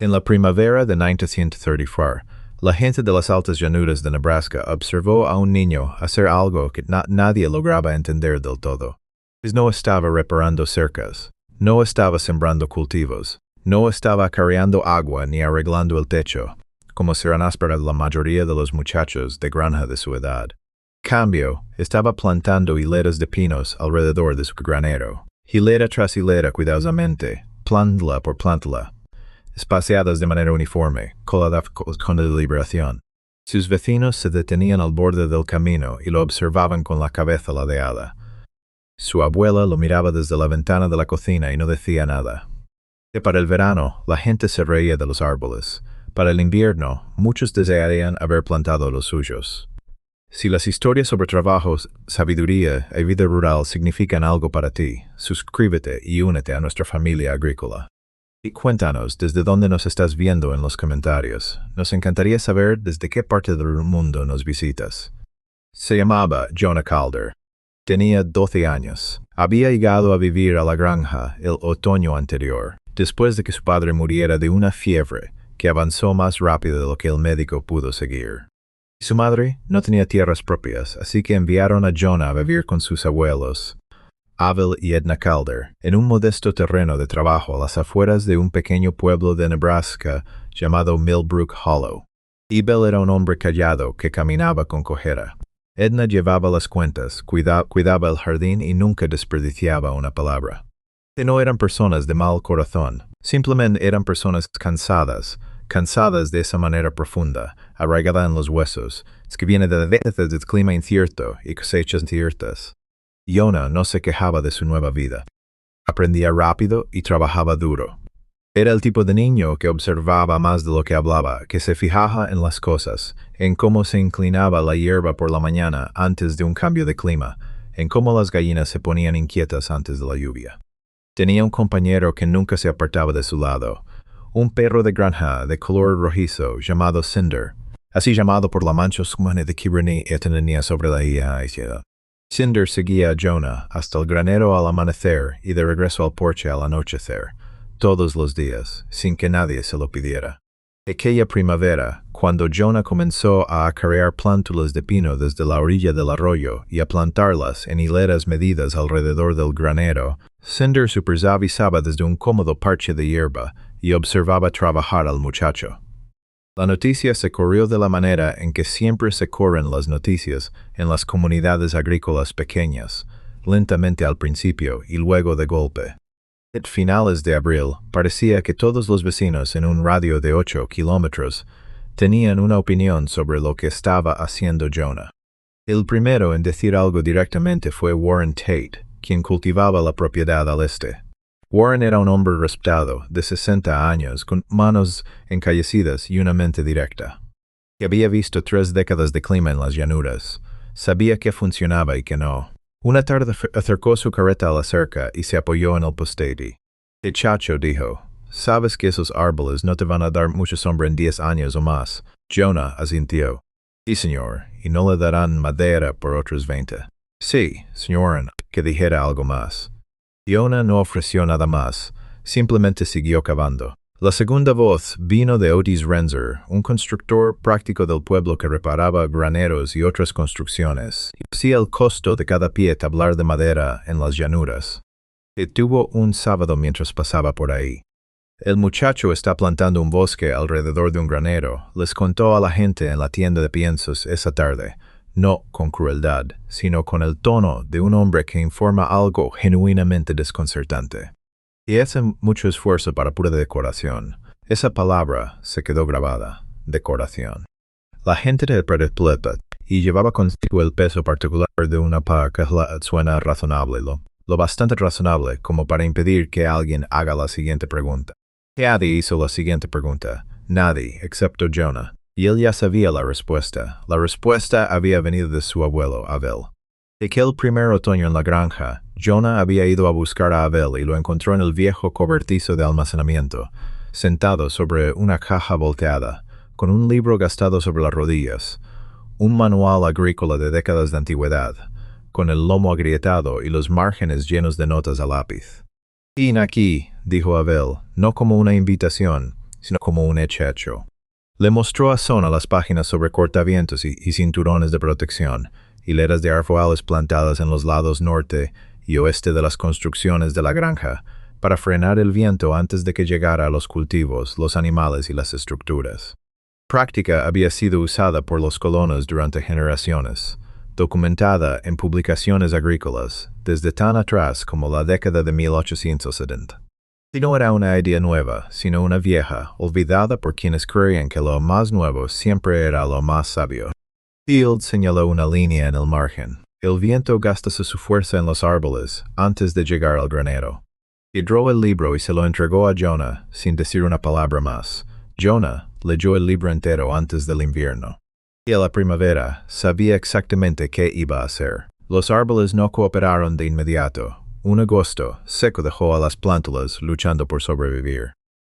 En la primavera de 1934, la gente de las altas llanuras de Nebraska observó a un niño hacer algo que nadie lograba entender del todo. Pues no estaba reparando cercas, no estaba sembrando cultivos, no estaba acarreando agua ni arreglando el techo, como serán para la mayoría de los muchachos de granja de su edad. Cambio, estaba plantando hileras de pinos alrededor de su granero, hilera tras hilera cuidadosamente, plantla por plantla, espaciadas de manera uniforme, con deliberación. Sus vecinos se detenían al borde del camino y lo observaban con la cabeza ladeada. Su abuela lo miraba desde la ventana de la cocina y no decía nada. Para el verano, la gente se reía de los árboles. Para el invierno, muchos desearían haber plantado los suyos. Si las historias sobre trabajos, sabiduría y vida rural significan algo para ti, suscríbete y únete a nuestra familia agrícola. Y cuéntanos desde dónde nos estás viendo en los comentarios. Nos encantaría saber desde qué parte del mundo nos visitas. Se llamaba Jonah Calder. Tenía 12 años. Había llegado a vivir a la granja el otoño anterior, después de que su padre muriera de una fiebre que avanzó más rápido de lo que el médico pudo seguir. Su madre no tenía tierras propias, así que enviaron a Jonah a vivir con sus abuelos, Abel y Edna Calder, en un modesto terreno de trabajo a las afueras de un pequeño pueblo de Nebraska llamado Millbrook Hollow. Abel era un hombre callado que caminaba con cojera. Edna llevaba las cuentas, cuidaba el jardín y nunca desperdiciaba una palabra. No eran personas de mal corazón, simplemente eran personas cansadas de esa manera profunda, arraigada en los huesos, que viene del clima incierto y cosechas inciertas. Jonah no se quejaba de su nueva vida. Aprendía rápido y trabajaba duro. Era el tipo de niño que observaba más de lo que hablaba, que se fijaba en las cosas, en cómo se inclinaba la hierba por la mañana antes de un cambio de clima, en cómo las gallinas se ponían inquietas antes de la lluvia. Tenía un compañero que nunca se apartaba de su lado, un perro de granja de color rojizo llamado Cinder, así llamado por la mancha humana de que tenía sobre la hija. Cinder seguía a Jonah hasta el granero al amanecer y de regreso al porche al anochecer, todos los días, sin que nadie se lo pidiera. Aquella primavera, cuando Jonah comenzó a acarrear plántulas de pino desde la orilla del arroyo y a plantarlas en hileras medidas alrededor del granero, Cinder supervisaba desde un cómodo parche de hierba y observaba trabajar al muchacho. La noticia se corrió de la manera en que siempre se corren las noticias en las comunidades agrícolas pequeñas, lentamente al principio y luego de golpe. A finales de abril, parecía que todos los vecinos en un radio de 8 kilómetros tenían una opinión sobre lo que estaba haciendo Jonah. El primero en decir algo directamente fue Warren Tate, quien cultivaba la propiedad al este. Warren era un hombre respetado, de 60 años, con manos encallecidas y una mente directa. Que había visto 3 décadas de clima en las llanuras. Sabía qué funcionaba y qué no. Una tarde acercó su carreta a la cerca y se apoyó en el poste. Chacho dijo, «Sabes que esos árboles no te van a dar mucha sombra en 10 años o más». Jonah asintió. «Sí, señor, y no le darán madera por otros 20. «Sí, señor», que dijera algo más. Jonah no ofreció nada más, simplemente siguió cavando. La segunda voz vino de Otis Renzer, un constructor práctico del pueblo que reparaba graneros y otras construcciones, y hacía el costo de cada pie tablar de madera en las llanuras. Detuvo un sábado mientras pasaba por ahí. «El muchacho está plantando un bosque alrededor de un granero», les contó a la gente en la tienda de piensos esa tarde, no con crueldad, sino con el tono de un hombre que informa algo genuinamente desconcertante. Y hace mucho esfuerzo para pura decoración. Esa palabra se quedó grabada, decoración. La gente de prepleta y llevaba consigo el peso particular de una paga que suena razonable, lo bastante razonable como para impedir que alguien haga la siguiente pregunta. Nadie hizo la siguiente pregunta, nadie, excepto Jonah, y él ya sabía la respuesta. La respuesta había venido de su abuelo, Abel. Aquel primer otoño en la granja, Jonah había ido a buscar a Abel y lo encontró en el viejo cobertizo de almacenamiento, sentado sobre una caja volteada, con un libro gastado sobre las rodillas, un manual agrícola de décadas de antigüedad, con el lomo agrietado y los márgenes llenos de notas a lápiz. «Ven aquí», dijo Abel, no como una invitación, sino como un hecho. Le mostró a Zona las páginas sobre cortavientos y cinturones de protección, hileras de árboles plantadas en los lados norte y oeste de las construcciones de la granja, para frenar el viento antes de que llegara a los cultivos, los animales y las estructuras. Práctica había sido usada por los colonos durante generaciones, documentada en publicaciones agrícolas desde tan atrás como la década de 1870. Y no era una idea nueva, sino una vieja, olvidada por quienes creían que lo más nuevo siempre era lo más sabio. Field señaló una línea en el margen. El viento gasta su fuerza en los árboles antes de llegar al granero. Hidró el libro y se lo entregó a Jonah sin decir una palabra más. Jonah leyó el libro entero antes del invierno. Y a la primavera sabía exactamente qué iba a hacer. Los árboles no cooperaron de inmediato. Un agosto seco dejó a las plántulas luchando por sobrevivir.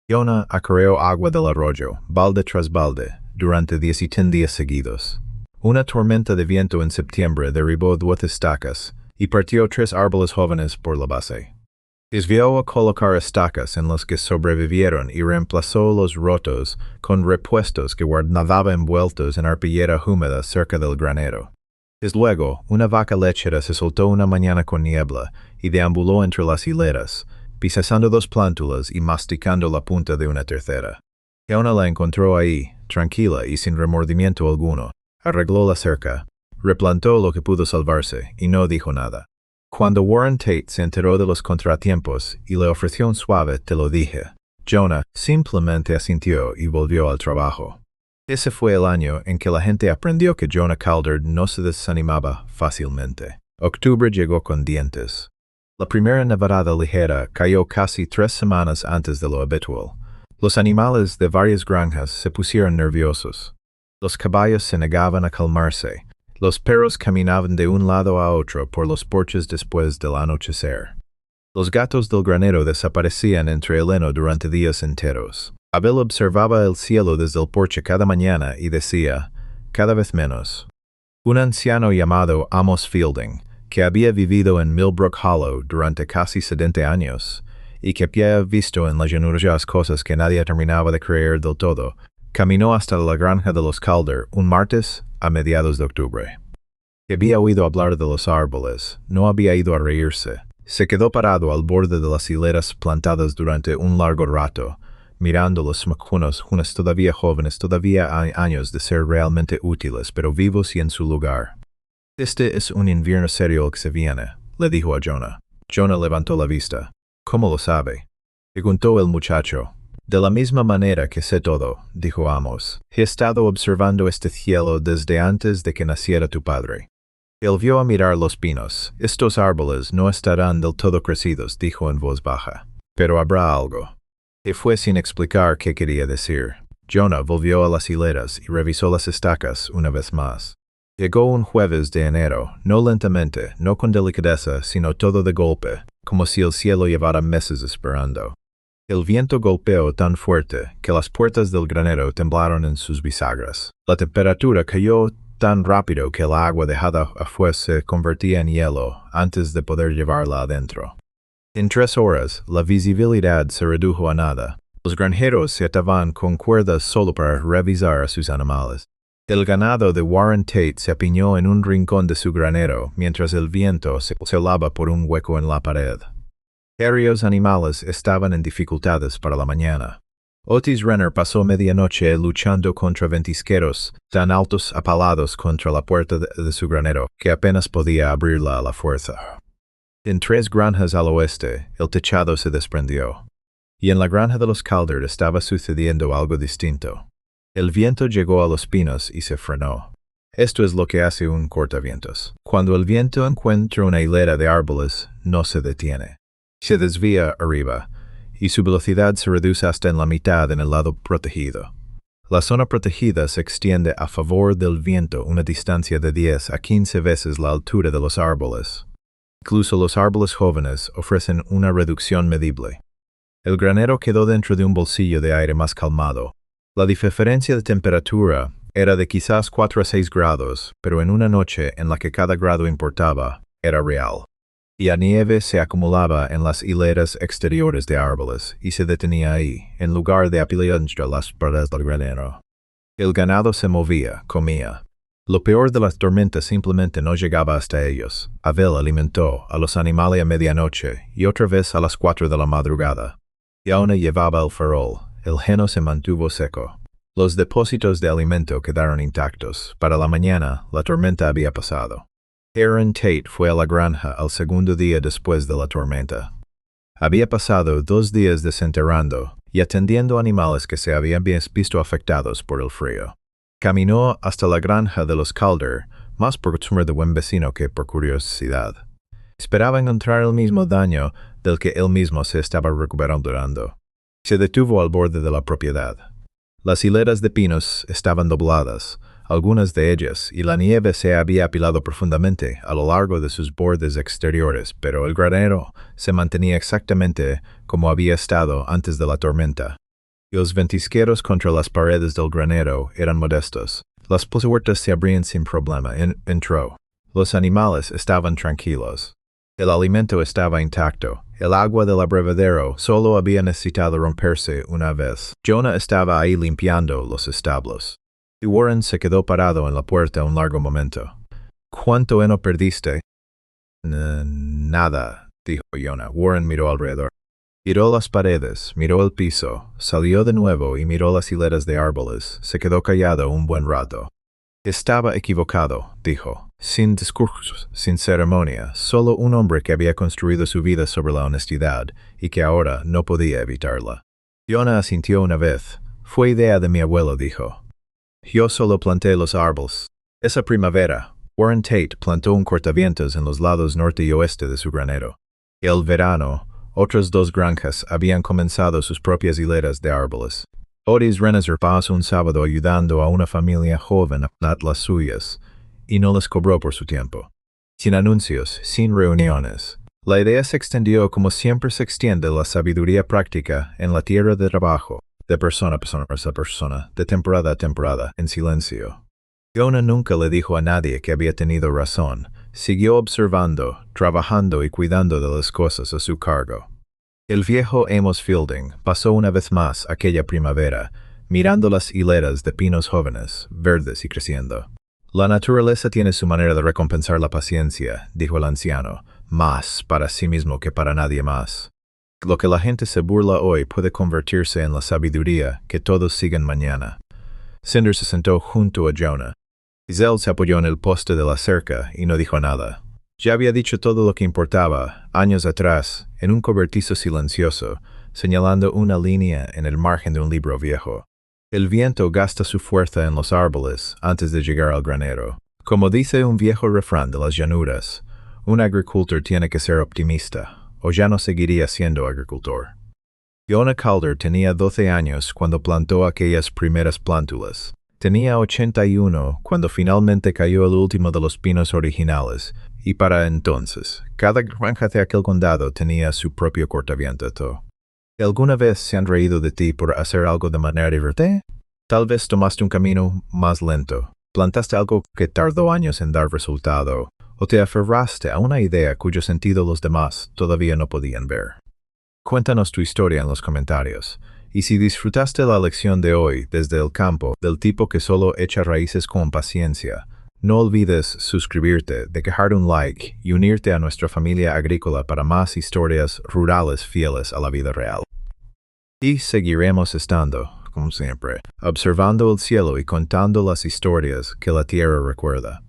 Jonah acarreó agua del arroyo, balde tras balde, durante 10 días seguidos. Una tormenta de viento en septiembre derribó 12 estacas y partió 3 árboles jóvenes por la base. Desvió a colocar estacas en los que sobrevivieron y reemplazó los rotos con repuestos que guardaba envueltos en arpillera húmeda cerca del granero. Luego, una vaca lechera se soltó una mañana con niebla y deambuló entre las hileras, pisando 2 plántulas y masticando la punta de una tercera. Jonah la encontró ahí, tranquila y sin remordimiento alguno. Arregló la cerca, replantó lo que pudo salvarse y no dijo nada. Cuando Warren Tate se enteró de los contratiempos y le ofreció un suave "te lo dije", Jonah simplemente asintió y volvió al trabajo. Ese fue el año en que la gente aprendió que Jonah Calder no se desanimaba fácilmente. Octubre llegó con dientes. La primera nevada ligera cayó casi 3 semanas antes de lo habitual. Los animales de varias granjas se pusieron nerviosos. Los caballos se negaban a calmarse. Los perros caminaban de un lado a otro por los porches después del anochecer. Los gatos del granero desaparecían entre el heno durante días enteros. Abel observaba el cielo desde el porche cada mañana y decía, cada vez menos. Un anciano llamado Amos Fielding, que había vivido en Millbrook Hollow durante casi 70 años, y que había visto en la llanura cosas que nadie terminaba de creer del todo, caminó hasta la granja de los Calder un martes a mediados de octubre. Había oído hablar de los árboles, no había ido a reírse. Se quedó parado al borde de las hileras plantadas durante un largo rato, mirando los macunos, unos todavía jóvenes, todavía hay años de ser realmente útiles, pero vivos y en su lugar. Este es un invierno serio el que se viene, le dijo a Jonah. Jonah levantó la vista. ¿Cómo lo sabe?, preguntó el muchacho. De la misma manera que sé todo, dijo Amos. He estado observando este cielo desde antes de que naciera tu padre. Él vio a mirar los pinos. Estos árboles no estarán del todo crecidos, dijo en voz baja. Pero habrá algo. Y fue sin explicar qué quería decir. Jonah volvió a las hileras y revisó las estacas una vez más. Llegó un jueves de enero, no lentamente, no con delicadeza, sino todo de golpe, como si el cielo llevara meses esperando. El viento golpeó tan fuerte que las puertas del granero temblaron en sus bisagras. La temperatura cayó tan rápido que el agua dejada afuera se convertía en hielo antes de poder llevarla adentro. En 3 horas, la visibilidad se redujo a nada. Los granjeros se ataban con cuerdas solo para revisar a sus animales. El ganado de Warren Tate se apiñó en un rincón de su granero mientras el viento se colaba por un hueco en la pared. Varios animales estaban en dificultades para la mañana. Otis Renner pasó medianoche luchando contra ventisqueros tan altos apalados contra la puerta de su granero que apenas podía abrirla a la fuerza. En 3 granjas al oeste, el techado se desprendió. Y en la granja de los Calder estaba sucediendo algo distinto. El viento llegó a los pinos y se frenó. Esto es lo que hace un cortavientos. Cuando el viento encuentra una hilera de árboles, no se detiene. Se desvía arriba, y su velocidad se reduce hasta en la mitad en el lado protegido. La zona protegida se extiende a favor del viento una distancia de 10 a 15 veces la altura de los árboles. Incluso los árboles jóvenes ofrecen una reducción medible. El granero quedó dentro de un bolsillo de aire más calmado. La diferencia de temperatura era de quizás 4 a 6 grados, pero en una noche en la que cada grado importaba, era real. y la nieve se acumulaba en las hileras exteriores de árboles y se detenía ahí, en lugar de apilar entre las paredes del granero. El ganado se movía, comía. Lo peor de las tormentas simplemente no llegaba hasta ellos. Abel alimentó a los animales a medianoche y otra vez a las 4 de la madrugada. Y aún llevaba el farol. El heno se mantuvo seco. Los depósitos de alimento quedaron intactos. Para la mañana, la tormenta había pasado. Aaron Tate fue a la granja al segundo día después de la tormenta. Había pasado 2 días desenterrando y atendiendo animales que se habían visto afectados por el frío. Caminó hasta la granja de los Calder, más por costumbre de buen vecino que por curiosidad. Esperaba encontrar el mismo daño del que él mismo se estaba recuperando. Se detuvo al borde de la propiedad. Las hileras de pinos estaban dobladas, algunas de ellas, y la nieve se había apilado profundamente a lo largo de sus bordes exteriores, pero el granero se mantenía exactamente como había estado antes de la tormenta. Y los ventisqueros contra las paredes del granero eran modestos. Las puertas se abrían sin problema. Entró. Los animales estaban tranquilos. El alimento estaba intacto. El agua del abrevadero solo había necesitado romperse una vez. Jonah estaba ahí limpiando los establos. Y Warren se quedó parado en la puerta un largo momento. ¿Cuánto heno perdiste? Nada, dijo Jonah. Warren miró alrededor. Miró las paredes, miró el piso, salió de nuevo y miró las hileras de árboles. Se quedó callado un buen rato. Estaba equivocado, dijo, sin discursos, sin ceremonia, solo un hombre que había construido su vida sobre la honestidad y que ahora no podía evitarla. Jonah asintió una vez. Fue idea de mi abuelo, dijo. Yo solo planté los árboles. Esa primavera, Warren Tate plantó un cortavientos en los lados norte y oeste de su granero. El verano, otras 2 granjas habían comenzado sus propias hileras de árboles. Otis Renner pasó un sábado ayudando a una familia joven a plantar las suyas, y no les cobró por su tiempo. Sin anuncios, sin reuniones. La idea se extendió como siempre se extiende la sabiduría práctica en la tierra de trabajo, de persona a persona, de temporada a temporada, en silencio. Jonah nunca le dijo a nadie que había tenido razón. Siguió observando, trabajando y cuidando de las cosas a su cargo. El viejo Amos Fielding pasó una vez más aquella primavera, mirando las hileras de pinos jóvenes, verdes y creciendo. La naturaleza tiene su manera de recompensar la paciencia, dijo el anciano, más para sí mismo que para nadie más. Lo que la gente se burla hoy puede convertirse en la sabiduría que todos siguen mañana. Cinder se sentó junto a Jonah. Giselle se apoyó en el poste de la cerca y no dijo nada. Ya había dicho todo lo que importaba, años atrás, en un cobertizo silencioso, señalando una línea en el margen de un libro viejo. El viento gasta su fuerza en los árboles antes de llegar al granero. Como dice un viejo refrán de las llanuras, un agricultor tiene que ser optimista, o ya no seguiría siendo agricultor. Jonah Calder tenía 12 años cuando plantó aquellas primeras plántulas. Tenía 81 cuando finalmente cayó el último de los pinos originales, y para entonces, cada granja de aquel condado tenía su propio cortaviento. ¿Alguna vez se han reído de ti por hacer algo de manera divertida? Tal vez tomaste un camino más lento, plantaste algo que tardó años en dar resultado, o te aferraste a una idea cuyo sentido los demás todavía no podían ver. Cuéntanos tu historia en los comentarios. Y si disfrutaste la lección de hoy desde el campo, del tipo que solo echa raíces con paciencia, no olvides suscribirte, dejar un like y unirte a nuestra familia agrícola para más historias rurales fieles a la vida real. Y seguiremos estando, como siempre, observando el cielo y contando las historias que la tierra recuerda.